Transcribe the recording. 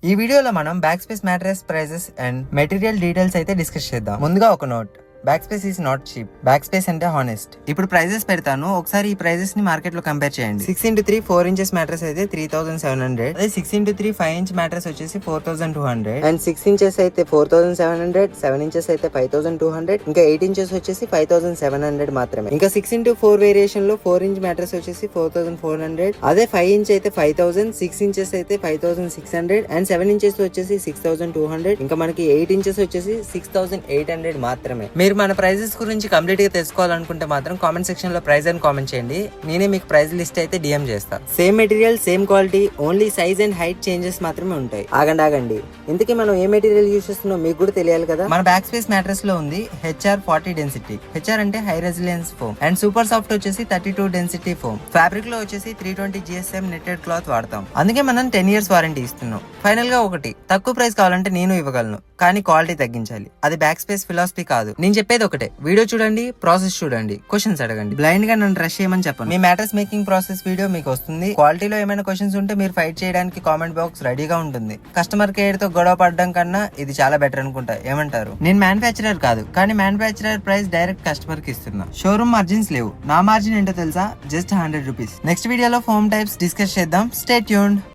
ఈ వీడియోలో మనం back space mattress prices and material details అయితే డిస్కస్ చేద్దాం. ముందుగా ఒక note, back space is not cheap, back space అంటే హానెస్ట్. ఇప్పుడు ప్రైజెస్ పెడతాను, ఒకసారి ఈ ప్రైజెస్ ని మార్కెట్ లో కంపేర్ చేయండి. 6x3 4 ఇంచెస్ మ్యాట్రెస్ అయితే 3700, అదే 6x3 5 ఇంచ్ మ్యాట్రెస్ వచ్చేసి 4200, అండ్ 6 ఇంచెస్ అయితే 4700, 7 ఇంచెస్ అయితే 5200, ఇంకా 8 ఇంచెస్ వచ్చేసి 5700 మాత్రమే. ఇంకా 6x4 వేరియేషన్ లో 4 ఇంచ్ మ్యాట్రెస్ వచ్చేసి 4400, అదే 5 ఇంచ్ అయితే 5000, 6 ఇంచెస్ అయితే 5600, అండ్ 7 ఇంచెస్ వచ్చేసి 6200, ఇంకా మనకి 8 ఇంచెస్ వచ్చేసి 6800 మాత్రమే. మీరు మన ప్రైజెస్ గురించి కంప్లీట్ గా తెలుసుకోవాలనుకుంటే మాత్రం కామెంట్ సెక్షన్ లో ప్రైస్ అని కామెంట్ చేయండి. నేనే మీకు ప్రైస్ లిస్ట్ అయితే డిఎం చేస్తా. Same material, same quality, only size and height changes మాత్రమే ఉంటాయి. ఆగండి, ఇంతకీ మనం ఏ మెటీరియల్ యూస్ చేస్తున్నాం మీకు కూడా తెలియాలి కదా. మన బ్యాక్ స్పేస్ మ్యాట్రెస్ లో ఉంది HR40 డెన్సిటీ. HR అంటే high resilience foam, and super soft వచ్చేసి 32 డెన్సిటీ ఫోమ్. ఫ్యాబ్రిక్ లో వచ్చేసి 320 GSM నెట్టెడ్ క్లాత్ వాడతాం, అందుకే మనం 10 years వారంటీ ఇస్తున్నాం. ఫైనల్ గా ఒకటి, తక్కువ ప్రైస్ కావాలంటే నేను ఇవ్వగలను, కానీ క్వాలిటీ తగ్గించాలి. అది బ్యాక్ స్పేస్ ఫిలాసఫీ కాదు. నేను చెప్పేది ఒకటే, వీడియో చూడండి, ప్రాసెస్ చూడండి, క్వశ్చన్స్ అడగండి. బ్లైండ్ గా నన్ను రష్ చేయమని చెప్పండి. మీ మ్యాట్రెస్ మేకింగ్ ప్రాసెస్ వీడియో మీకు వస్తుంది. క్వాలిటీలో ఏమైనా క్వశ్చన్స్ ఉంటే మీరు ఫైట్ చేయడానికి కామెంట్ బాక్స్ రెడీగా ఉంటుంది. కస్టమర్ కేర్ తో గొడవ పడడం కన్నా ఇది చాలా బెటర్ అనుకుంటా. ఏమంటారు? నేను మ్యానుఫ్యాక్చరర్ కాదు, కానీ మ్యానుఫ్యాక్చరర్ ప్రైస్ డైరెక్ట్ కస్టమర్ కి ఇస్తున్నా. షోరూమ్ మార్జిన్స్ లేవు. నా మార్జిన్ ఏంటో తెలుసా? Just 100 rupees. నెక్స్ట్ వీడియోలో ఫోమ్ టైప్స్ డిస్కస్ చేద్దాం. Stay tuned.